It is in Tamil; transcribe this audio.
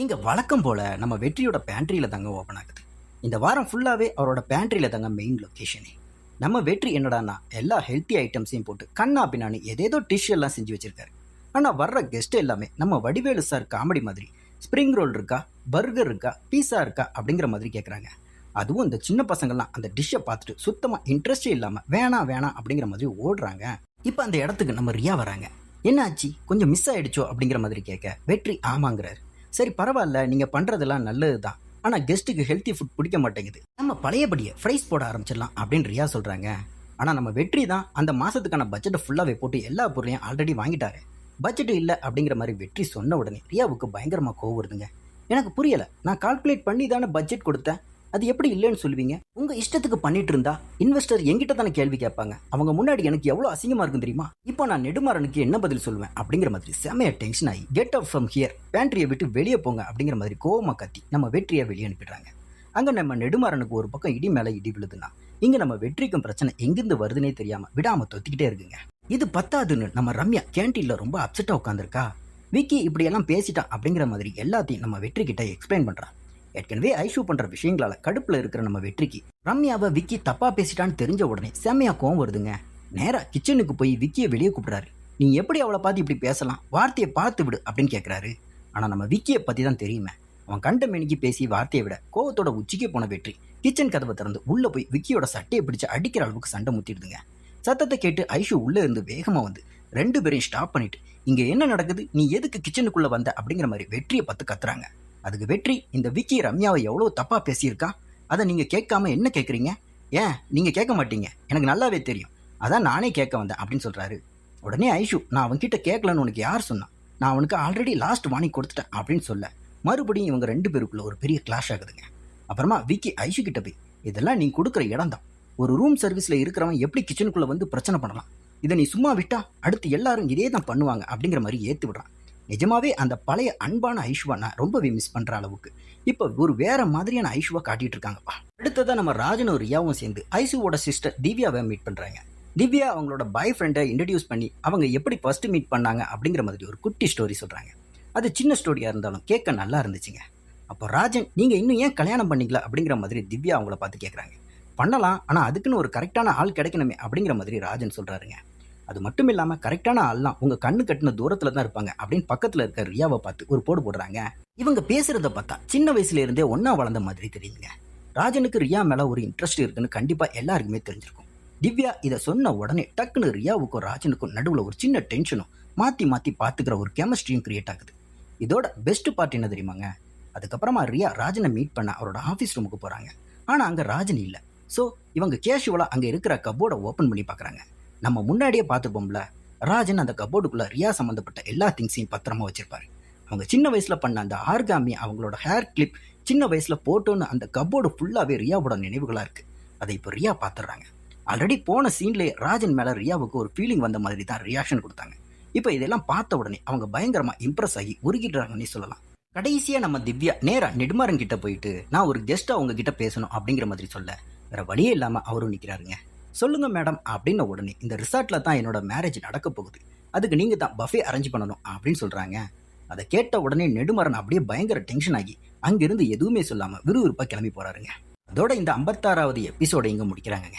இங்க வழக்கம் போல நம்ம வெற்றியோட பேண்ட்ரியில தாங்க ஓபன் ஆகுது. இந்த வாரம் ஃபுல்லாவே அவரோட பேண்ட்ரியில தாங்க மெயின் லொகேஷனே. நம்ம வெற்றி என்னடான்னா எல்லா ஹெல்த்தி ஐட்டம்ஸையும் போட்டு கண்ணா பின்னான்னு ஏதேதோ டிஷ் எல்லாம் செஞ்சு வச்சிருக்காரு. ஆனா வர்ற கெஸ்ட் எல்லாமே நம்ம வடிவேலு சார் காமெடி மாதிரி ஸ்ப்ரிங் ரோல் இருக்கா, பர்கர் இருக்கா, பீஸா இருக்கா அப்படிங்கிற மாதிரி கேட்குறாங்க. அதுவும் இந்த சின்ன பசங்கள்லாம் அந்த டிஷ்ஷை பார்த்துட்டு சுத்தமா இன்ட்ரெஸ்டே இல்லாம வேணாம் வேணாம் அப்படிங்கிற மாதிரி ஓடுறாங்க. இப்போ அந்த இடத்துக்கு நம்ம ரியா வராங்க. என்ன ஆச்சு, கொஞ்சம் மிஸ் ஆயிடுச்சோ அப்படிங்கிற மாதிரி கேட்க வெற்றி ஆமாங்கிறாரு. சரி பரவாயில்ல, நீங்க பண்றதெல்லாம் நல்லது தான், ஆனா கெஸ்ட்டுக்கு ஹெல்த்தி ஃபுட் பிடிக்க மாட்டேங்குது, நம்ம பழையபடியே ஃப்ரைஸ் போட ஆரம்பிச்சிடலாம் அப்படின்னு ரியா சொல்றாங்க. ஆனா நம்ம வெற்றி தான் அந்த மாசத்துக்கான பட்ஜெட்டை ஃபுல்லாவே போட்டு எல்லா பொருளையும் ஆல்ரெடி வாங்கிட்டாரு. பட்ஜெட் இல்ல அப்படிங்கிற மாதிரி வெற்றி சொன்ன உடனே ரியாவுக்கு பயங்கரமா கோவம் வருதுங்க. எனக்கு புரியல, நான் கால்குலேட் பண்ணி தானே பட்ஜெட் கொடுத்தேன், அது எப்படி இல்லைன்னு சொல்லுவீங்க? உங்க இஷ்டத்துக்கு பண்ணிட்டு இருந்தா இன்வெஸ்டர் என்கிட்ட தானே கேள்வி கேட்பாங்க, அவங்க முன்னாடி எனக்கு எவ்வளவு அசிங்கமா இருக்கும் தெரியுமா? இப்போ நான் நெடுமாறனுக்கு என்ன பதில் சொல்லுவேன் அப்படிங்கிற மாதிரி செமையா டென்ஷன் ஆகி கெட் அவுட் ஃப்ரம் ஹியர், பேண்ட்ரியை விட்டு வெளியே போங்க அப்படிங்கிற மாதிரி கோவமா கத்தி நம்ம வெற்றியை வெளியே அனுப்பிடுறாங்க. அங்க நம்ம நெடுமாறனுக்கு ஒரு பக்கம் இடி மேல இடி விழுதுன்னா, இங்க நம்ம வெற்றிக்கும் பிரச்சனை எங்கிருந்து வருதுன்னே தெரியாம விடாம தொத்திக்கிட்டே இருக்குங்க. இது பத்தாதுன்னு நம்ம ரம்யா கேன்டீன்ல ரொம்ப அப்செட்டா உட்காந்துருக்கா. விக்கி இப்படி எல்லாம் பேசிட்டா அப்படிங்கிற மாதிரி எல்லாத்தையும் நம்ம வெற்றி கிட்ட எக்ஸ்பிளைன் பண்றான். ஏற்கனவே ஐஷு பண்ற விஷயங்களால கடுப்புல இருக்கிற நம்ம வெற்றிக்கு ரம்யாவை விக்கி தப்பா பேசிட்டான்னு தெரிஞ்ச உடனே செம்மையா கோவம் வருதுங்க. நேரா கிச்சனுக்கு போய் விக்கியை வெளியே கூப்பிடுறாரு. நீ எப்படி அவளை பார்த்து இப்படி பேசலாம், வார்த்தையை பார்த்து விடு அப்படின்னு கேட்கிறாரு. ஆனா நம்ம விக்கியை பத்தி தான் தெரியுமே, அவன் கண்ட மெனிக்கு பேசி வார்த்தையை விட கோவத்தோட உச்சிக்கு போன வெற்றி கிச்சன் கதவை திறந்து உள்ள போய் விக்கியோட சட்டையை பிடிச்சு அடிக்கிற அளவுக்கு சண்டை முத்திடுதுங்க. சத்தத்தை கேட்டு ஐஷு உள்ள இருந்து வேகமா வந்து ரெண்டு பேரையும் ஸ்டாப் பண்ணிட்டு, இங்க என்ன நடக்குது, நீ எதுக்கு கிச்சனுக்குள்ள வந்த அப்படிங்கிற மாதிரி வெற்றியை பார்த்து கத்துறாங்க. அதுக்கு வெற்றி, இந்த விக்கி ரம்யாவை எவ்வளவு தப்பா பேசியிருக்கா, அதை நீங்க கேட்காம என்ன கேட்குறீங்க? ஏன் நீங்க கேட்க மாட்டீங்க, எனக்கு நல்லாவே தெரியும், அதான் நானே கேட்க வந்தேன் அப்படின்னு சொல்றாரு. உடனே ஐஷு, நான் அவன்கிட்ட கேட்கலன்னு உனக்கு யார் சொன்னான், நான் அவனுக்கு ஆல்ரெடி லாஸ்ட் வார்னிங் கொடுத்துட்டேன் அப்படின்னு சொல்ல மறுபடியும் இவங்க ரெண்டு பேருக்குள்ள ஒரு பெரிய கிளாஷ் ஆகுதுங்க. அப்புறமா விக்கி ஐஷு கிட்ட போய், இதெல்லாம் நீ கொடுக்குற இடம் தான், ஒரு ரூம் சர்வீஸ்ல இருக்கிறவன் எப்படி கிச்சனுக்குள்ள வந்து பிரச்சனை பண்ணலாம், இதை நீ சும்மா விட்டா அடுத்து எல்லாரும் இதே தான் பண்ணுவாங்க அப்படிங்கிற மாதிரி ஏத்து விடுறான். நிஜமாவே அந்த பழைய அன்பான ஐஷுவா நான் ரொம்பவே மிஸ் பண்ற அளவுக்கு இப்போ ஒரு வேற மாதிரியான ஐஷுவா காட்டிட்டு இருக்காங்கப்பா. அடுத்ததான் நம்ம ராஜனும் ரியாவும் சேர்ந்து ஐஷுவோட சிஸ்டர் திவ்யாவை மீட் பண்றாங்க. திவ்யா அவங்களோட பாய் ஃப்ரெண்டை இன்ட்ரடியூஸ் பண்ணி அவங்க எப்படி ஃபர்ஸ்ட் மீட் பண்ணாங்க அப்படிங்கிற மாதிரி ஒரு குட்டி ஸ்டோரி சொல்றாங்க. அது சின்ன ஸ்டோரியா இருந்தாலும் கேட்க நல்லா இருந்துச்சுங்க. அப்போ ராஜன், நீங்க இன்னும் ஏன் கல்யாணம் பண்ணீங்களா அப்படிங்கிற மாதிரி திவ்யா அவங்கள பார்த்து கேட்குறாங்க. பண்ணலாம், ஆனா அதுக்குன்னு ஒரு கரெக்டான ஆள் கிடைக்கணுமே அப்படிங்கிற மாதிரி ராஜன் சொல்றாருங்க. அது மட்டும் இல்லாம கரெக்டான ஆள்லாம் உங்க கண்ணு கட்டின தூரத்துல தான் இருப்பாங்க அப்படின்னு பக்கத்துல இருக்க ரியாவை பார்த்து ஒரு போடு போடுறாங்க. இவங்க பேசுறத பார்த்தா சின்ன வயசுல இருந்தே ஒன்னா வளர்ந்த மாதிரி தெரியுதுங்க. ராஜனுக்கு ரியா மேல ஒரு இன்ட்ரெஸ்ட் இருக்குன்னு கண்டிப்பா எல்லாருக்குமே தெரிஞ்சிருக்கும். திவ்யா இதை சொன்ன உடனே டக்குன்னு ரியாவுக்கும் ராஜனுக்கும் நடுவுல ஒரு சின்ன டென்ஷனும் மாத்தி மாத்தி பாத்துக்கிற ஒரு கெமிஸ்ட்ரியும் கிரியேட் ஆகுது. இதோட பெஸ்ட் பார்ட் என்ன தெரியுமாங்க? அதுக்கப்புறமா ரியா ராஜனை மீட் பண்ண அவரோட ஆஃபீஸ் ரூமுக்கு போறாங்க. ஆனா அங்க ராஜன் இல்லை. ஸோ இவங்க கேஷுவலா அங்க இருக்கிற கபோர்டை ஓப்பன் பண்ணி பாக்குறாங்க. நம்ம முன்னாடியே பார்த்துப்போம்ல, ராஜன் அந்த கபோர்டுக்குள்ள ரியா சம்பந்தப்பட்ட எல்லா திங்ஸையும் பத்திரமா வச்சிருப்பாரு. அவங்க சின்ன வயசுல பண்ண அந்த ஆர்காமி, அவங்களோட ஹேர் கிளிப், சின்ன வயசுல போட்டோன்னு அந்த கபோர்டு ஃபுல்லாவே ரியாவோட நினைவுகளா இருக்கு. அதை இப்போ ரியா பார்த்துடுறாங்க. ஆல்ரெடி போன சீன்லேயே ராஜன் மேல ரியாவுக்கு ஒரு ஃபீலிங் வந்த மாதிரி தான் ரியாக்ஷன் கொடுத்தாங்க. இப்போ இதெல்லாம் பார்த்த உடனே அவங்க பயங்கரமா இம்ப்ரெஸ் ஆகி உருகிடுறாங்கன்னு சொல்லலாம். கடைசியா நம்ம திவ்யா நேரா நெடுமாறன் கிட்ட போயிட்டு, நான் ஒரு கெஸ்டா உங்க கிட்ட பேசணும் அப்படிங்கிற மாதிரி சொல்ல வேற வழியே இல்லாம அவரும் நிக்கிறாருங்க. சொல்லுங்க மேடம் அப்படின்ன உடனே, இந்த ரிசார்ட்ல தான் என்னோட மேரேஜ் நடக்க போகுது, அதுக்கு நீங்க தான் பஃபே அரேஞ்ச் பண்ணணும் அப்படின்னு சொல்றாங்க. அதை கேட்ட உடனே நெடுமாறன் அப்படியே பயங்கர டென்ஷன் ஆகி அங்கிருந்து எதுவுமே சொல்லாம விறுவிறுப்பா கிளம்பி போறாருங்க. அதோட இந்த 56வது எபிசோட இங்க முடிக்கிறாங்க.